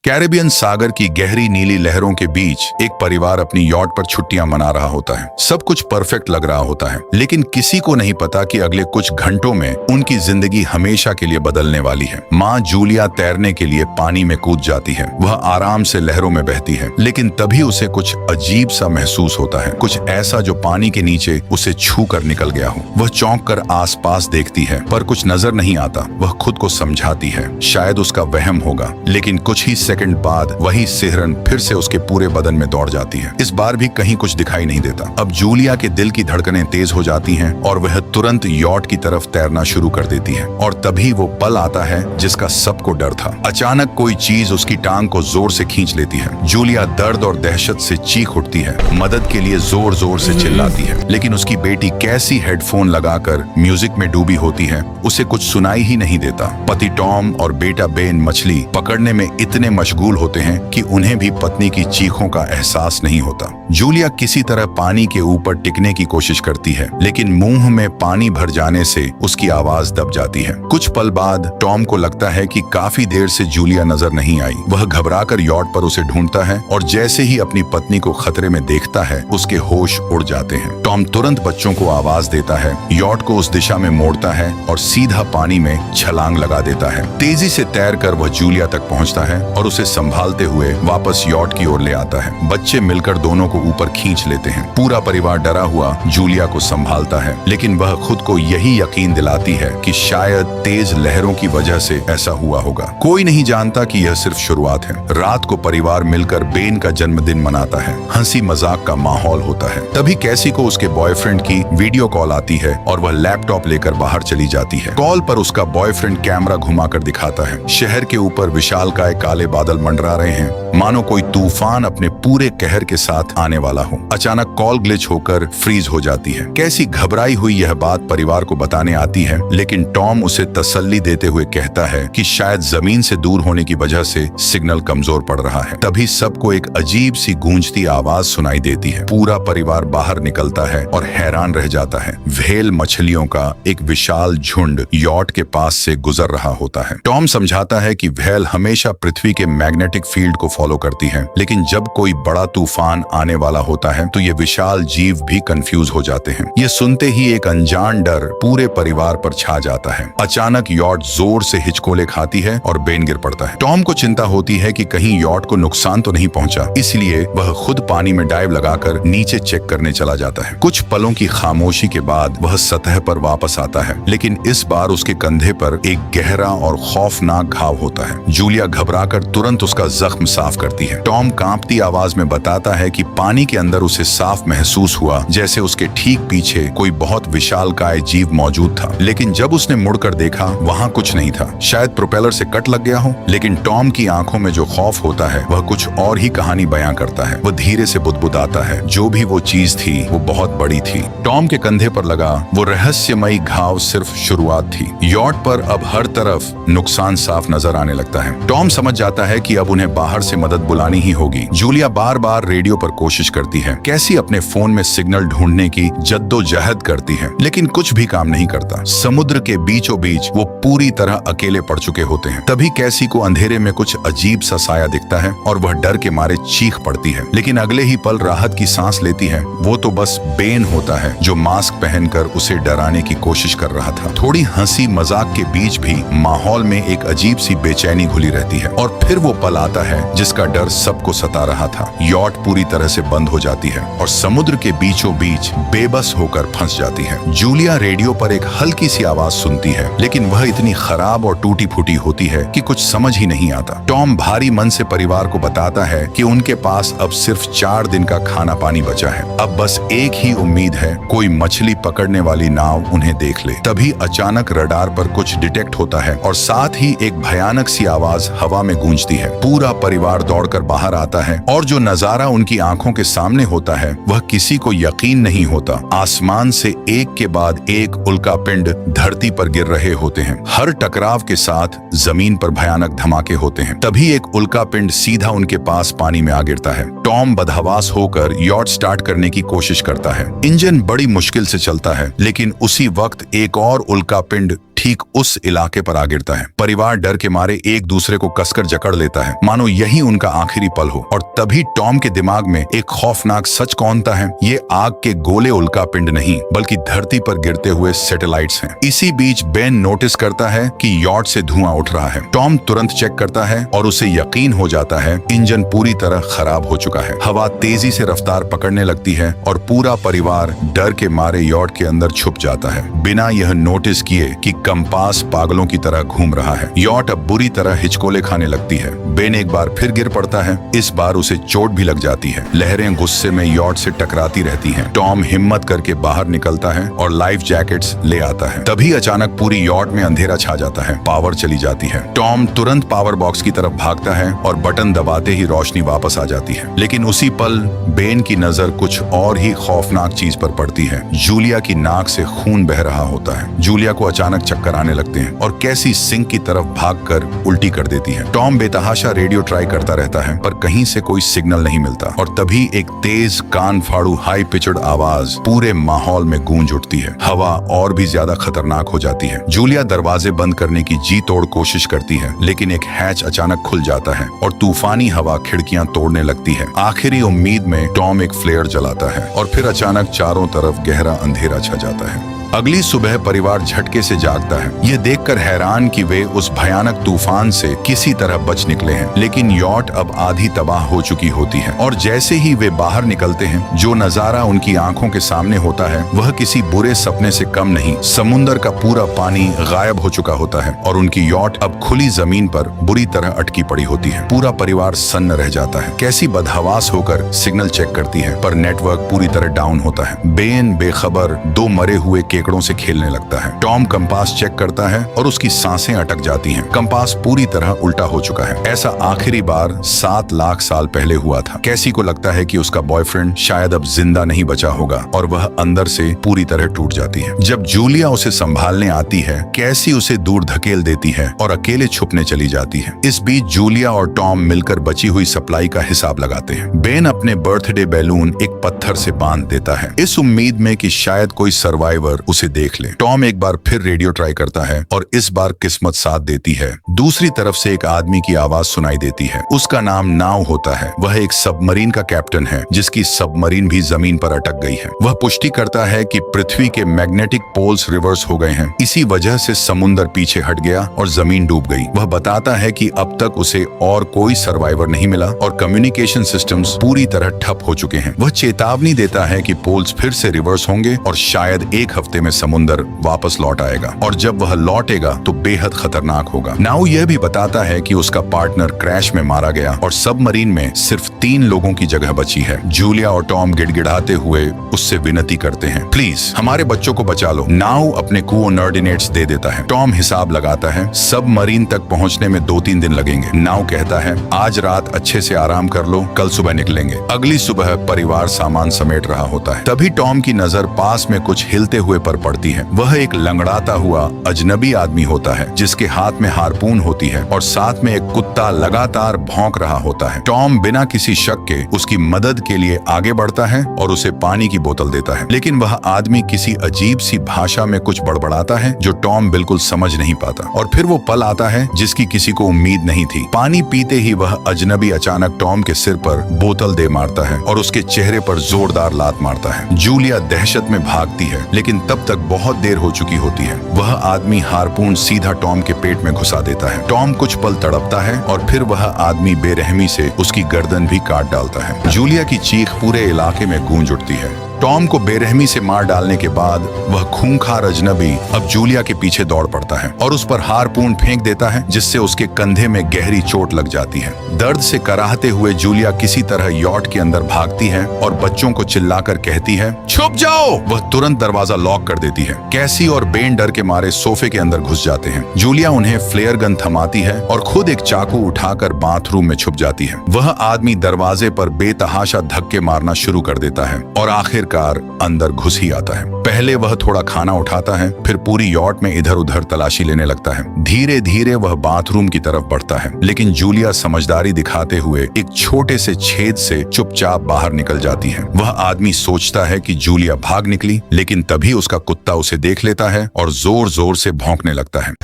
Caribbean सागर की गहरी नीली लहरों के बीच एक परिवार अपनी यॉट पर छुट्टियां मना रहा होता है। सब कुछ परफेक्ट लग रहा होता है, लेकिन किसी को नहीं पता कि अगले कुछ घंटों में उनकी जिंदगी हमेशा के लिए बदलने वाली है। माँ जूलिया तैरने के लिए पानी में कूद जाती है। वह आराम से लहरों में बहती है, लेकिन तभी उसे कुछ अजीब सा महसूस होता है, कुछ ऐसा जो पानी के नीचे उसे छू कर निकल गया हो। वह चौंक कर आसपास देखती है, पर कुछ नजर नहीं आता। वह खुद को समझाती है शायद उसका वहम होगा, लेकिन कुछ ही सेकंड बाद वही सिहरन फिर से उसके पूरे बदन में दौड़ जाती है। इस बार भी कहीं कुछ दिखाई नहीं देता। अब जूलिया के दिल की धड़कनें तेज हो जाती हैं और वह तुरंत यॉट की तरफ तैरना शुरू कर देती है। और तभी वो पल आता है जिसका सबको डर था। अचानक कोई चीज उसकी टांग को जोर से खींच लेती है। जूलिया दर्द और दहशत से चीख उठती है, मदद के लिए जोर जोर से चिल्लाती है, लेकिन उसकी बेटी कैसी हेडफोन लगाकर म्यूजिक में डूबी होती है, उसे कुछ सुनाई ही नहीं देता। पति टॉम और बेटा बेन मछली पकड़ने में इतने मशगूल होते हैं कि उन्हें भी पत्नी की चीखों का एहसास नहीं होता। जूलिया किसी तरह पानी के ऊपर टिकने की कोशिश करती है, लेकिन मुंह में पानी भर जाने से उसकी आवाज दब जाती है। कुछ पल बाद टॉम को लगता है कि काफी देर से जूलिया नजर नहीं आई। वह घबराकर यॉट पर उसे ढूंढता है और जैसे ही अपनी पत्नी को खतरे में देखता है, उसके होश उड़ जाते हैं। टॉम तुरंत बच्चों को आवाज देता है, यॉट को उस दिशा में मोड़ता है और सीधा पानी में छलांग लगा देता है। तेजी से तैरकर वह जूलिया तक पहुंचता है और उसे संभालते हुए वापस यॉट की ओर ले आता है। बच्चे मिलकर दोनों को ऊपर खींच लेते हैं। पूरा परिवार डरा हुआ जूलिया को संभालता है, लेकिन वह खुद को यही यकीन दिलाती है कि शायद तेज लहरों की वजह से ऐसा हुआ होगा। कोई नहीं जानता कि यह सिर्फ शुरुआत है। रात को परिवार मिलकर बेन का जन्मदिन मनाता है। हंसी मजाक का माहौल होता है। तभी कैसी को उसके बॉयफ्रेंड की वीडियो कॉल आती है और वह लैपटॉप लेकर बाहर चली जाती है। कॉल पर उसका बॉयफ्रेंड कैमरा घुमाकर दिखाता है। शहर के ऊपर विशालकाय काले बादल मंडरा रहे हैं, मानो कोई तूफान अपने पूरे कहर के साथ आने वाला हो। अचानक कॉल ग्लिच होकर फ्रीज हो जाती है। कैसी घबराई हुई यह बात परिवार को बताने आती है, लेकिन टॉम उसे तसल्ली देते हुए कहता है कि शायद जमीन से दूर होने की वजह से सिग्नल कमजोर पड़ रहा है। तभी सबको एक अजीब सी गूंजती आवाज सुनाई देती है। पूरा परिवार बाहर निकलता है और हैरान रह जाता है। व्हेल मछलियों का एक विशाल झुंड यॉट के पास से गुजर रहा होता है। टॉम समझाता है कि व्हेल हमेशा पृथ्वी के मैग्नेटिक फील्ड को फॉलो करती है, लेकिन जब कोई बड़ा तूफान आने वाला होता है तो ये विशाल जीव भी कंफ्यूज हो जाते हैं। ये सुनते ही एक अनजान डर पूरे परिवार पर छा जाता है। अचानक यॉट जोर से हिचकोले खाती है और बेन गिर पड़ता है। टॉम को चिंता होती है कि कहीं यॉट को नुकसान तो नहीं पहुंचा, इसलिए वह खुद पानी में डाइव लगाकर नीचे चेक करने चला जाता है। कुछ पलों की खामोशी के बाद वह सतह पर वापस आता है, लेकिन इस बार उसके कंधे पर एक गहरा और खौफनाक घाव होता है। जूलिया घबराकर तुरंत उसका जख्म साफ करती है। टॉम कांपती आवाज में बताता है कि पानी के अंदर उसे साफ महसूस हुआ जैसे उसके ठीक पीछे कोई बहुत विशालकाय जीव मौजूद था, लेकिन जब उसने मुड़कर देखा वहां कुछ नहीं था। शायद प्रोपेलर से कट लग गया हो, लेकिन टॉम की आंखों में जो खौफ होता है वह कुछ और ही कहानी बयां करता है। वह धीरे से बुदबुदाता है, जो भी वो चीज थी वो बहुत बड़ी थी। टॉम के कंधे पर लगा वो रहस्यमयी घाव सिर्फ शुरुआत थी। यॉट पर अब हर तरफ नुकसान साफ नजर आने लगता है। टॉम समझ जाता है कि अब उन्हें बाहर से मदद बुलानी ही होगी। जूलिया बार बार रेडियो पर कोशिश करती है। कैसी अपने फोन में सिग्नल ढूंढने की जद्दोजहद करती है, लेकिन कुछ भी काम नहीं करता। समुद्र के बीचों बीच वो पूरी तरह अकेले पड़ चुके होते हैं। तभी कैसी को अंधेरे में कुछ अजीब सा साया दिखता है और वह डर के मारे चीख पड़ती है, लेकिन अगले ही पल राहत की सांस लेती है। वो तो बस बेन होता है जो मास्क पहनकर उसे डराने की कोशिश कर रहा था। थोड़ी हंसी मजाक के बीच भी माहौल में एक अजीब सी बेचैनी घुली रहती है। और फिर वो पल आता है जिसका डर सबको सता रहा था। यॉट पूरी तरह से बंद हो जाती है और समुद्र के बीचों बीच बेबस होकर फंस जाती है। जूलिया रेडियो पर एक हल्की सी आवाज सुनती है, लेकिन वह इतनी खराब और टूटी फूटी होती है कि कुछ समझ ही नहीं आता। टॉम भारी मन से परिवार को बताता है कि उनके पास अब सिर्फ 4 दिन का खाना पानी बचा है। अब बस एक ही उम्मीद है, कोई मछली पकड़ने वाली नाव उन्हें देख ले। तभी अचानक रडार पर कुछ डिटेक्ट होता है और साथ ही एक भयानक सी आवाज हवा में गूंजती है। पूरा परिवार दौड़कर बाहर आता है और जो नजारा उनकी आंखों के सामने होता है वह किसी को यकीन नहीं होता। आसमान से एक के बाद एक उल्कापिंड धरती पर गिर रहे होते हैं। हर टकराव के साथ जमीन पर भयानक धमाके होते हैं। तभी एक उल्कापिंड सीधा उनके पास पानी में आ गिरता है। टॉम बदहवास होकर यॉट स्टार्ट करने की कोशिश करता है। इंजन बड़ी मुश्किल से चलता है, लेकिन उसी वक्त एक और उल्कापिंड ठीक उस इलाके पर आ गिरता है। परिवार डर के मारे एक दूसरे को कसकर जकड़ लेता है, मानो यही उनका आखिरी पल हो। और तभी टॉम के दिमाग में एक खौफनाक सच कौंधता है, ये आग के गोले उल्का पिंड नहीं बल्कि धरती पर गिरते हुए सैटेलाइट्स हैं। इसी बीच बेन नोटिस करता है कि यॉट से धुआं उठ रहा है। टॉम तुरंत चेक करता है और उसे यकीन हो जाता है इंजन पूरी तरह खराब हो चुका है। हवा तेजी से रफ्तार पकड़ने लगती है और पूरा परिवार डर के मारे यॉट के अंदर छुप जाता है, बिना यह नोटिस किए कि कंपास पागलों की तरह घूम रहा है। यॉट अब बुरी तरह हिचकोले खाने लगती है। बेन एक बार फिर गिर पड़ता है, इस बार उसे चोट भी लग जाती है। लहरें गुस्से में यॉट से टकराती रहती हैं। टॉम हिम्मत करके बाहर निकलता है और लाइफ जैकेट्स ले आता है। तभी अचानक पूरी यॉट में अंधेरा छा जाता है, पावर चली जाती है। टॉम तुरंत पावर बॉक्स की तरफ भागता है और बटन दबाते ही रोशनी वापस आ जाती है। लेकिन उसी पल बेन की नजर कुछ और ही खौफनाक चीज पर पड़ती है। जूलिया की नाक से खून बह रहा होता है। जूलिया को अचानक चक्कर आने लगते हैं और कैसी सिंक की तरफ भागकर उल्टी कर देती है। टॉम बेतहाशा रेडियो ट्राई करता रहता है पर कहीं से कोई सिग्नल नहीं मिलता और तभी एक तेज कान फाड़ू हाई पिचड आवाज पूरे माहौल में गूंज उठती है। हवा और भी ज्यादा खतरनाक हो जाती है। जूलिया दरवाजे बंद करने की जी तोड़ कोशिश करती है, लेकिन एक हैच अचानक खुल जाता है और तूफानी हवा खिड़कियां तोड़ने लगती है। आखिरी उम्मीद में टॉम एक फ्लेयर जलाता है और फिर अचानक चारों तरफ गहरा अंधेरा छा जाता है। अगली सुबह परिवार झटके से जागता है, यह देखकर हैरान कि वे उस भयानक तूफान से किसी तरह बच निकले हैं। लेकिन यॉट अब आधी तबाह हो चुकी होती है और जैसे ही वे बाहर निकलते हैं, जो नजारा उनकी आंखों के सामने होता है वह किसी बुरे सपने से कम नहीं। समुंदर का पूरा पानी गायब हो चुका होता है और उनकी यॉट अब खुली जमीन पर बुरी तरह अटकी पड़ी होती है। पूरा परिवार सन्न रह जाता है। कैसी बदहवास होकर सिग्नल चेक करती है पर नेटवर्क पूरी तरह डाउन होता है। बेन बेखबर दो मरे हुए केकड़ों से खेलने लगता है। टॉम कंपास चेक करता है और उसकी सांसें अटक जाती हैं। कंपास पूरी तरह उल्टा हो चुका है। ऐसा आखिरी बार 7 लाख साल पहले हुआ था। कैसी को लगता है कि उसका बॉयफ्रेंड शायद अब जिंदा नहीं बचा होगा और वह अंदर से पूरी तरह टूट जाती है। जब जूलिया उसे संभालने आती है, कैसी उसे दूर धकेल देती है और अकेले छुपने चली जाती है। इस बीच जूलिया और टॉम मिलकर बची हुई सप्लाई का हिसाब लगाते हैं। बेन अपने बर्थडे बैलून एक पत्थर से बांध देता है, इस उम्मीद में कि शायद कोई सर्वाइवर उसे देख ले। टॉम एक बार फिर रेडियो ट्राई करता है और इस बार किस्मत साथ देती है। दूसरी तरफ से एक आदमी की आवाज सुनाई देती है। उसका नाम नाव होता है। वह एक सबमरीन का कैप्टन है जिसकी सबमरीन भी जमीन पर अटक गई है। वह पुष्टि करता है कि पृथ्वी के मैग्नेटिक पोल्स रिवर्स हो गए हैं। इसी वजह से समुद्र पीछे हट गया और जमीन डूब गई। वह बताता है कि अब तक उसे और कोई सर्वाइवर नहीं मिला और कम्युनिकेशन सिस्टम्स पूरी तरह ठप हो चुके हैं। वह चेतावनी देता है कि पोल्स फिर से रिवर्स होंगे और शायद एक हफ्ते में समुंदर वापस लौट आएगा और जब वह लौटेगा तो बेहद खतरनाक होगा। नाउ यह भी बताता है कि उसका पार्टनर क्रैश में मारा गया और सबमरीन में सिर्फ 3 लोगों की जगह बची है। जूलिया और टॉम गिड़गिड़ाते हुए उससे विनती करते हैं, प्लीज हमारे बच्चों को बचा लो। नाउ अपने कोऑर्डिनेट्स दे देता है। टॉम हिसाब लगाता है, सबमरीन तक पहुंचने में 2-3 दिन लगेंगे। नाउ कहता है, आज रात अच्छे से आराम कर लो, कल सुबह निकलेंगे। अगली सुबह परिवार सामान समेट रहा होता है। तभी टॉम की नजर पास में कुछ हिलते हुए पर पड़ती है। वह एक लंगड़ाता हुआ अजनबी आदमी होता है जिसके हाथ में हारपून होती है और साथ में एक कुत्ता लगातार भौंक रहा होता है। टॉम बिना किसी शक के उसकी मदद के लिए आगे बढ़ता है और उसे पानी की बोतल देता है, लेकिन वह आदमी किसी अजीब सी भाषा में कुछ बड़बड़ाता है जो टॉम बिल्कुल समझ नहीं पाता। और फिर वो पल आता है जिसकी किसी को उम्मीद नहीं थी। पानी पीते ही वह अजनबी अचानक टॉम के सिर पर बोतल दे मारता है और उसके चेहरे पर जोरदार लात मारता है। जूलिया दहशत में भागती है, लेकिन तब तक बहुत देर हो चुकी होती है। वह आदमी हारपून सीधा टॉम के पेट में घुसा देता है। टॉम कुछ पल तड़पता है और फिर वह आदमी बेरहमी से उसकी गर्दन भी काट डालता है। जूलिया की चीख पूरे इलाके में गूंज उठती है। टॉम को बेरहमी से मार डालने के बाद वह खूंखार अजनबी अब जूलिया के पीछे दौड़ पड़ता है और उस पर हारपून फेंक देता है, जिससे उसके कंधे में गहरी चोट लग जाती है। दर्द से कराहते हुए जूलिया किसी तरह यॉट के अंदर भागती है और बच्चों को चिल्लाकर कहती है, छुप जाओ। वह तुरंत दरवाजा लॉक कर देती है। कैसी और बेन डर के मारे सोफे के अंदर घुस जाते हैं। जूलिया उन्हें फ्लेयर गन थमाती है और खुद एक चाकू उठाकर बाथरूम में छुप जाती है। वह आदमी दरवाजे पर बेतहाशा धक्के मारना शुरू कर देता है और आखिर अंदर घुस ही आता है। पहले पहले वह थोड़ा खाना उठाता है, फिर पूरी यॉट में इधर उधर तलाशी लेने लगता है। धीरे धीरे वह बाथरूम की तरफ बढ़ता है, लेकिन जूलिया समझदारी दिखाते हुए एक छोटे से छेद से चुपचाप बाहर निकल जाती है। वह आदमी सोचता है कि जूलिया भाग निकली, लेकिन तभी उसका कुत्ता उसे देख लेता है और जोर जोर से भौंकने लगता है।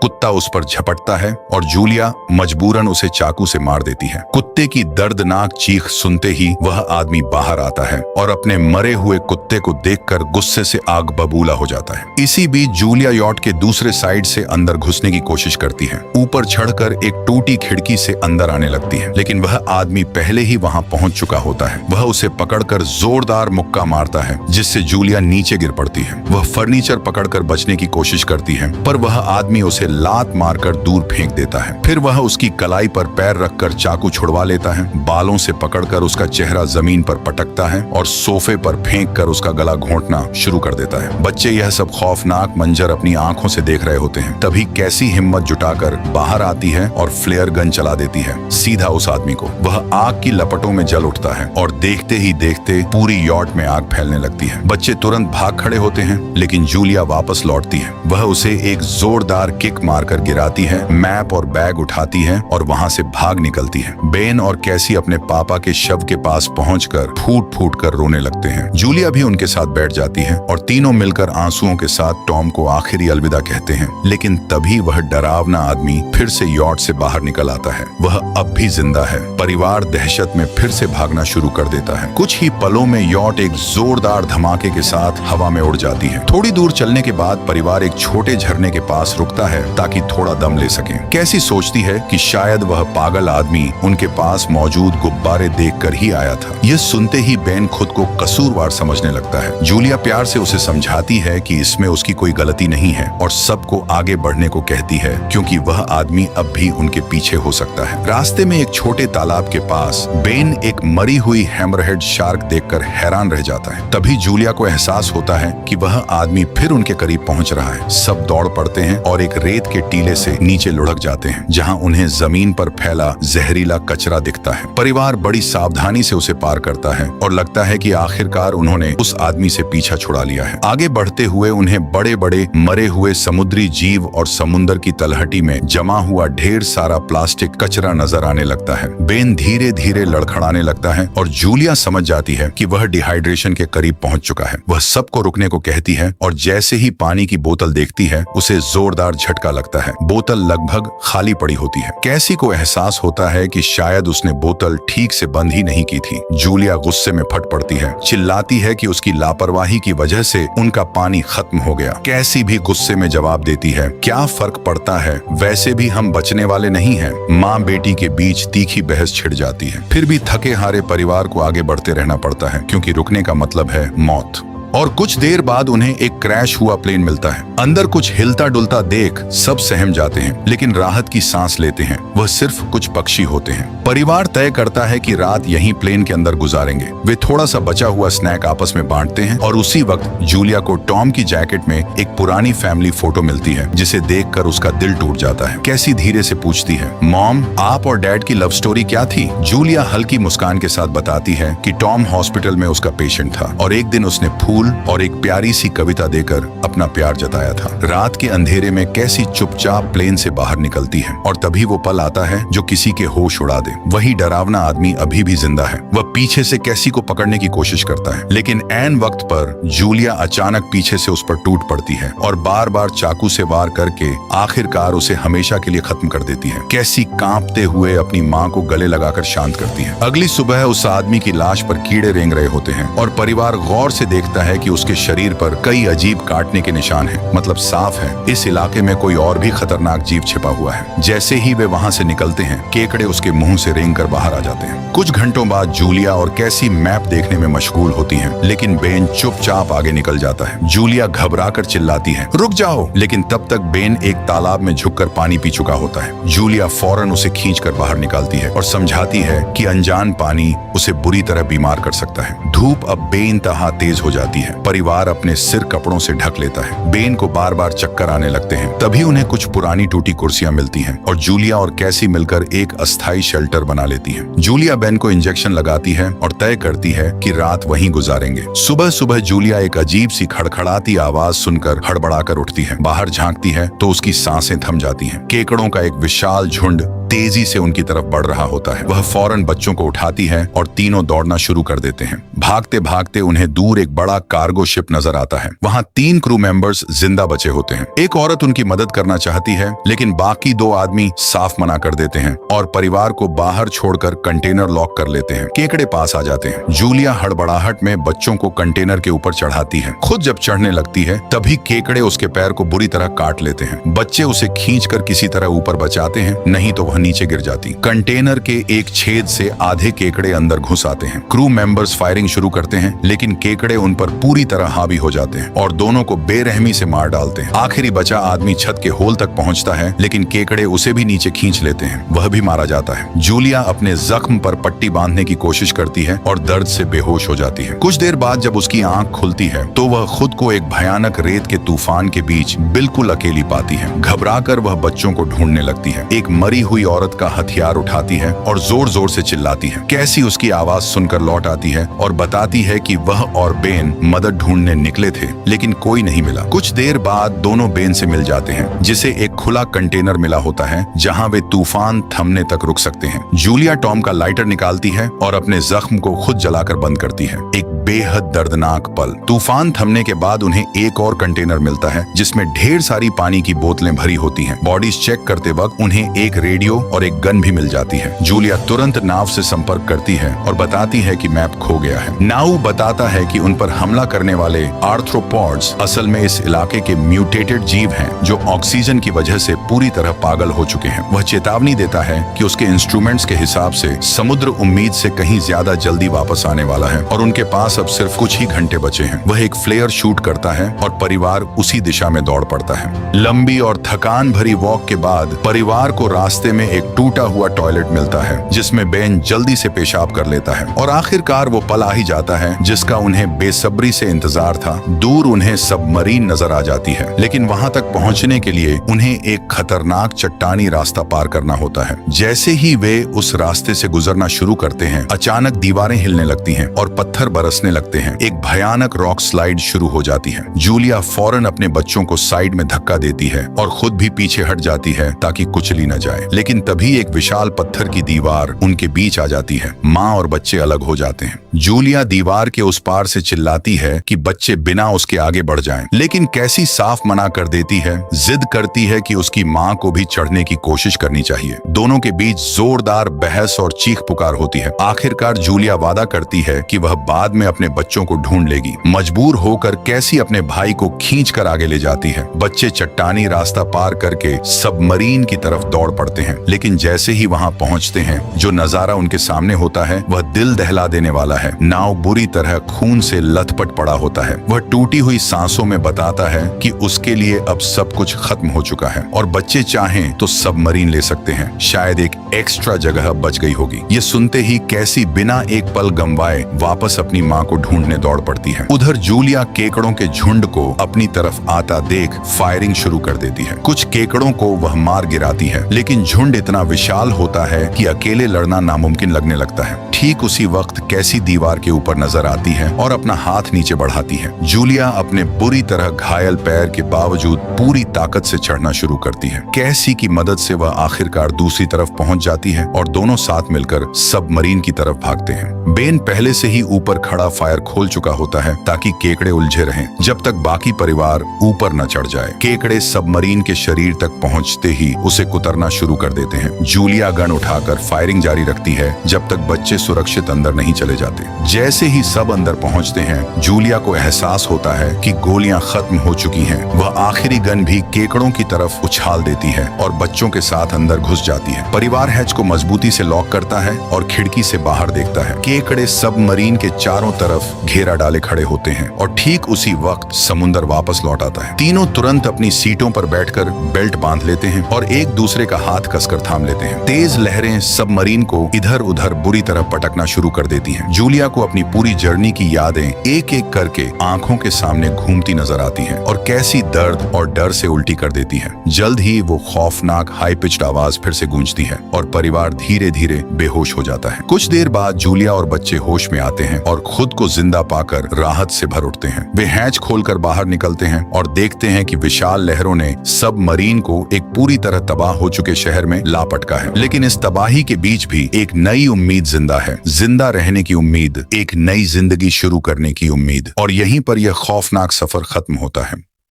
कुत्ता उस पर झपटता है और जूलिया मजबूरन उसे चाकू से मार देती है। कुत्ते की दर्दनाक चीख सुनते ही वह आदमी बाहर आता है और अपने मरे हुए कुत्ते को देखकर गुस्से से आग बबूला हो जाता है। इसी बीच जूलिया यॉट के दूसरे साइड से अंदर घुसने की कोशिश करती है। ऊपर चढ़कर एक टूटी खिड़की से अंदर आने लगती है, लेकिन वह आदमी पहले ही वहां पहुंच चुका होता है। वह उसे पकड़कर जोरदार मुक्का मारता है, जिससे जूलिया नीचे गिर पड़ती है। वह फर्नीचर पकड़कर बचने की कोशिश करती है, पर वह आदमी उसे लात मारकर दूर फेंक देता है। फिर वह उसकी कलाई पर पैर रखकर चाकू छुड़वा लेता है, बालों से पकड़कर उसका चेहरा जमीन पर पटकता है और सोफे पर फेंककर उसका गला घोंटना शुरू कर देता है। बच्चे यह सब खौफनाक मंजर अपनी आंखों से देख रहे होते हैं। तभी कैसी हिम्मत जुटाकर बाहर आती है और फ्लेयर गन चला देती है सीधा उस आदमी को। वह आग की लपटों में जल उठता है और देखते ही देखते पूरी यॉट में आग फैलने लगती है। बच्चे तुरंत भाग खड़े होते हैं, लेकिन जूलिया वापस लौटती है। वह उसे एक जोरदार किक मारकर गिराती है, मैप और बैग उठाती है और वहां से भाग निकलती है। बेन और कैसी अपने पापा के शव के पास पहुंचकर फूट फूट कर रोने लगते हैं। जूलिया भी उनके साथ बैठ जाती है और तीनों मिलकर आंसुओं के साथ टॉम को आखिरी अलविदा कहते हैं। लेकिन तभी वह डरावना आदमी फिर से यॉट से बाहर निकल आता है। वह अब भी जिंदा है। परिवार दहशत में फिर से भागना शुरू कर देता है। कुछ ही पलों में यॉट एक जोरदार धमाके के साथ हवा में उड़ जाती है। थोड़ी दूर चलने के बाद परिवार एक छोटे झरने के पास रुकता है ताकि थोड़ा दम ले सके। कैसी सोचती है कि शायद वह पागल आदमी उनके पास मौजूद गुब्बारे देखकर ही आया था। यह सुनते ही बेन खुद को कसूरवार समझने लगता है। जूलिया प्यार से उसे समझाती है कि इसमें उसकी कोई गलती नहीं है और सबको आगे बढ़ने को कहती है, क्योंकि वह आदमी अब भी उनके पीछे हो सकता है। रास्ते में एक छोटे तालाब के पास बेन एक मरी हुई हैमरहेड शार्क देखकर हैरान रह जाता है। तभी जूलिया को एहसास होता है कि वह आदमी फिर उनके करीब पहुंच रहा है। सब दौड़ पड़ते हैं और एक रेत के टीले से नीचे लुढ़क जाते हैं, जहां उन्हें जमीन पर फैला जहरीला कचरा दिखता है। परिवार बड़ी सावधानी से उसे पार करता है और लगता है कि आखिरकार उन्होंने उस आदमी से पीछा छुड़ा लिया है। आगे बढ़ते हुए उन्हें बड़े बड़े मरे हुए समुद्री जीव और समुद्र की तलहटी में जमा हुआ ढेर सारा प्लास्टिक कचरा नजर आने लगता है। बेन धीरे धीरे लड़खड़ाने लगता है और जूलिया समझ जाती है कि वह डिहाइड्रेशन के करीब पहुंच चुका है। वह सबको रुकने को कहती है और जैसे ही पानी की बोतल देखती है, उसे जोरदार झटका लगता है। बोतल लगभग खाली पड़ी होती है। कैसी को एहसास होता है कि शायद उसने बोतल ठीक से बंद ही नहीं की थी। जूलिया गुस्से में फट पड़ती है, चिल्लाती है कि उसकी लापरवाही की वजह से उनका पानी खत्म हो गया। कैसी भी गुस्से में जवाब देती है, क्या फर्क पड़ता है, वैसे भी हम बचने वाले नहीं हैं। माँ बेटी के बीच तीखी बहस छिड़ जाती है। फिर भी थके हारे परिवार को आगे बढ़ते रहना पड़ता है, क्योंकि रुकने का मतलब है मौत। और कुछ देर बाद उन्हें एक क्रैश हुआ प्लेन मिलता है। अंदर कुछ हिलता डुलता देख सब सहम जाते हैं, लेकिन राहत की सांस लेते हैं। वह सिर्फ कुछ पक्षी होते हैं। परिवार तय करता है कि रात यहीं प्लेन के अंदर गुजारेंगे। वे थोड़ा सा बचा हुआ स्नैक आपस में बांटते हैं और उसी वक्त जूलिया को टॉम की जैकेट में एक पुरानी फैमिली फोटो मिलती है, जिसे देखकर उसका दिल टूट जाता है। कैसी धीरे से पूछती है, मॉम, आप और डैड की लव स्टोरी क्या थी? जूलिया हल्की मुस्कान के साथ बताती है कि टॉम हॉस्पिटल में उसका पेशेंट था और एक दिन उसने फूल और एक प्यारी सी कविता देकर अपना प्यार जताया था। रात के अंधेरे में कैसी चुपचाप प्लेन से बाहर निकलती है और तभी वो पल आता है जो किसी के होश उड़ा दे। वही डरावना आदमी अभी भी जिंदा है। वह पीछे से कैसी को पकड़ने की कोशिश करता है, लेकिन ऐन वक्त पर जूलिया अचानक पीछे से उस पर टूट पड़ती है और बार बार चाकू से वार करके आखिरकार उसे हमेशा के लिए खत्म कर देती है। कैसी कांपते हुए अपनी माँ को गले लगाकर शांत करती है। अगली सुबह उस आदमी की लाश पर कीड़े रेंग रहे होते हैं और परिवार गौर से देखता है कि उसके शरीर पर कई अजीब काटने के निशान हैं। मतलब साफ है इस इलाके में कोई और भी खतरनाक जीव छिपा हुआ है। जैसे ही वे वहां से निकलते हैं, केकड़े उसके मुंह से रेंग कर बाहर आ जाते हैं। कुछ घंटों बाद जूलिया और कैसी मैप देखने में मशगूल होती हैं, लेकिन बेन चुपचाप आगे निकल जाता है। जूलिया घबराकर चिल्लाती है, रुक जाओ, लेकिन तब तक बेन एक तालाब में झुककर पानी पी चुका होता है। जूलिया फौरन उसे खींचकर बाहर निकालती है और समझाती है कि अनजान पानी उसे बुरी तरह बीमार कर सकता है। धूप अब बेइंतहा तेज हो जाती होती है। परिवार अपने सिर कपड़ों से ढक लेता है। बेन को बार बार चक्कर आने लगते हैं। तभी उन्हें कुछ पुरानी टूटी कुर्सियां मिलती हैं और जूलिया और कैसी मिलकर एक अस्थायी शेल्टर बना लेती हैं। जूलिया बेन को इंजेक्शन लगाती है और तय करती है कि रात वहीं गुजारेंगे। सुबह सुबह जूलिया एक अजीब सी खड़खड़ाती आवाज सुनकर हड़बड़ाकर उठती है। बाहर झांकती है तो उसकी सांसें थम जाती हैं। केकड़ों का एक विशाल झुंड तेजी से उनकी तरफ बढ़ रहा होता है। वह फौरन बच्चों को उठाती है और तीनों दौड़ना शुरू कर देते हैं। भागते भागते उन्हें दूर एक बड़ा कार्गो शिप नजर आता है। वहां 3 क्रू मेंबर्स जिंदा बचे होते हैं। एक औरत उनकी मदद करना चाहती है, लेकिन बाकी 2 आदमी साफ मना कर देते हैं और परिवार को बाहर छोड़कर कंटेनर लॉक कर लेते हैं। केकड़े पास आ जाते हैं। जूलिया हड़बड़ाहट में बच्चों को कंटेनर के ऊपर चढ़ाती है। खुद जब चढ़ने लगती है तभी केकड़े उसके पैर को बुरी तरह काट लेते हैं। बच्चे उसे खींचकर किसी तरह ऊपर बचाते हैं, नहीं तो वह नीचे गिर जाती। कंटेनर के एक छेद से आधे केकड़े अंदर घुस आते हैं। क्रू मेंबर्स फायरिंग शुरू करते हैं, लेकिन केकड़े उन पर पूरी तरह हावी हो जाते हैं और दोनों को बेरहमी से मार डालते हैं। आखिरी बचा आदमी छत के होल तक पहुंचता है, लेकिन केकड़े उसे भी नीचे खींच लेते हैं। वह भी मारा जाता है। जूलिया अपने जख्म पर पट्टी बांधने की कोशिश करती है और दर्द से बेहोश हो जाती है। कुछ देर बाद जब उसकी आंख खुलती है तो वह खुद को एक भयानक रेत के तूफान के बीच बिल्कुल अकेली पाती है। घबराकर वह बच्चों को ढूंढने लगती है। एक मरी हुई औरत का हथियार उठाती है और जोर जोर से चिल्लाती है। कैसी उसकी आवाज सुनकर लौट आती है और बताती है कि वह और बेन मदद ढूंढने निकले थे, लेकिन कोई नहीं मिला। कुछ देर बाद दोनों बेन से मिल जाते हैं, जिसे एक खुला कंटेनर मिला होता है जहां वे तूफान थमने तक रुक सकते हैं। जूलिया टॉम का लाइटर निकालती है और अपने जख्म को खुद जलाकर बंद करती है। एक बेहद दर्दनाक पल। तूफान थमने के बाद उन्हें एक और कंटेनर मिलता है जिसमें ढेर सारी पानी की बोतलें भरी होती हैं। बॉडीज चेक करते वक्त उन्हें एक रेडियो और एक गन भी मिल जाती है। जूलिया तुरंत नाव से संपर्क करती है और बताती है कि मैप खो गया है। नाव बताता है कि उन पर हमला करने वाले आर्थ्रोपॉड्स असल में इस इलाके के म्यूटेटेड जीव हैं जो ऑक्सीजन की वजह से पूरी तरह पागल हो चुके हैं। वह चेतावनी देता है कि उसके इंस्ट्रूमेंट्स के हिसाब से समुद्र उम्मीद से कहीं ज्यादा जल्दी वापस आने वाला है और उनके पास अब सिर्फ कुछ ही घंटे बचे हैं। वह एक फ्लेयर शूट करता है और परिवार उसी दिशा में दौड़ पड़ता है। लंबी और थकान भरी वॉक के बाद परिवार को रास्ते में एक टूटा हुआ टॉयलेट मिलता है जिसमें बेन जल्दी से पेशाब कर लेता है और आखिरकार वो पल आ ही जाता है जिसका उन्हें बेसब्री से इंतजार था। दूर उन्हें सबमरीन नजर आ जाती है, लेकिन वहां तक पहुंचने के लिए उन्हें एक खतरनाक चट्टानी रास्ता पार करना होता है। जैसे ही वे उस रास्ते से गुजरना शुरू करते हैं, अचानक दीवारें हिलने लगती हैं और पत्थर बरसने लगते हैं। एक भयानक रॉक स्लाइड शुरू हो जाती है। जूलिया फौरन अपने बच्चों को साइड में धक्का देती है और खुद भी पीछे हट जाती है ताकि कुचली न जाए, लेकिन तभी एक विशाल पत्थर की दीवार उनके बीच आ जाती है। माँ और बच्चे अलग हो जाते हैं। जूलिया दीवार के उस पार से चिल्लाती है कि बच्चे बिना उसके आगे बढ़ जाएं, लेकिन कैसी साफ मना कर देती है। जिद करती है कि उसकी माँ को भी चढ़ने की कोशिश करनी चाहिए। दोनों के बीच जोरदार बहस और चीख पुकार होती है। आखिरकार जूलिया वादा करती है कि वह बाद में अपने बच्चों को ढूंढ लेगी। मजबूर होकर कैसी अपने भाई को खींच कर आगे ले जाती है। बच्चे चट्टानी रास्ता पार करके सबमरीन की तरफ दौड़ पड़ते हैं, लेकिन जैसे ही वहां पहुंचते हैं, जो नजारा उनके सामने होता है वह दिल दहला देने वाला है। नाव बुरी तरह खून से लथपथ पड़ा होता है। वह टूटी हुई सांसों में बताता है कि उसके लिए अब सब कुछ खत्म हो चुका है और बच्चे चाहें तो सबमरीन ले सकते हैं। शायद एक एक्स्ट्रा जगह बच गई होगी। ये सुनते ही कैसी बिना एक पल गंवाए वापस अपनी माँ को ढूंढने दौड़ पड़ती है। उधर जूलिया केकड़ों के झुंड को अपनी तरफ आता देख फायरिंग शुरू कर देती है। कुछ केकड़ों को वह मार गिराती है, लेकिन झुंड इतना विशाल होता है कि अकेले लड़ना नामुमकिन लगने लगता है। ठीक उसी वक्त कैसी दीवार के ऊपर नजर आती है और अपना हाथ नीचे बढ़ाती है। जूलिया अपने बुरी तरह घायल पैर के बावजूद पूरी ताकत से चढ़ना शुरू करती है। कैसी की मदद से वह आखिरकार दूसरी तरफ पहुंच जाती है और दोनों साथ मिलकर सबमरीन की तरफ भागते हैं। बेन पहले से ही ऊपर खड़ा फायर खोल चुका होता है ताकि केकड़े उलझे रहें जब तक बाकी परिवार ऊपर न चढ़ जाए। केकड़े सबमरीन के शरीर तक पहुंचते ही उसे कुतरना शुरू कर देते हैं। जूलिया गन उठाकर फायरिंग जारी रखती है जब तक बच्चे सुरक्षित अंदर नहीं चले जाते। जैसे ही सब अंदर पहुंचते हैं, जूलिया को एहसास होता है कि गोलियां खत्म हो चुकी हैं। वह आखिरी गन भी केकड़ों की तरफ उछाल देती है और बच्चों के साथ अंदर घुस जाती है। परिवार हैच को मजबूती से लॉक करता है और खिड़की से बाहर देखता है। केकड़े सबमरीन के चारों तरफ घेरा डाले खड़े होते हैं और ठीक उसी वक्त समुंदर वापस लौट आता है। तीनों तुरंत अपनी सीटों पर बैठकर बेल्ट बांध लेते हैं और एक दूसरे का हाथ कसकर कसकर थाम लेते हैं। तेज लहरें सबमरीन को इधर उधर बुरी तरह पटकना शुरू कर देती हैं। जूलिया को अपनी पूरी जर्नी की यादें एक एक करके आंखों के सामने घूमती नजर आती हैं और कैसी दर्द और डर से उल्टी कर देती है। जल्द ही वो खौफनाक हाई पिच्ड आवाज फिर से गूंजती है और परिवार धीरे धीरे बेहोश हो जाता है। कुछ देर बाद जूलिया और बच्चे होश में आते हैं और खुद को जिंदा पाकर राहत से भर उठते हैं। वे हैच खोलकर बाहर निकलते हैं और देखते हैं कि विशाल लहरों ने सबमरीन को एक पूरी तरह तबाह हो चुके शहर में लापटका है। लेकिन इस तबाही के बीच भी एक नई उम्मीद जिंदा है, जिंदा रहने की उम्मीद, एक नई जिंदगी शुरू करने की उम्मीद। और यहीं पर यह खौफनाक सफर खत्म होता है।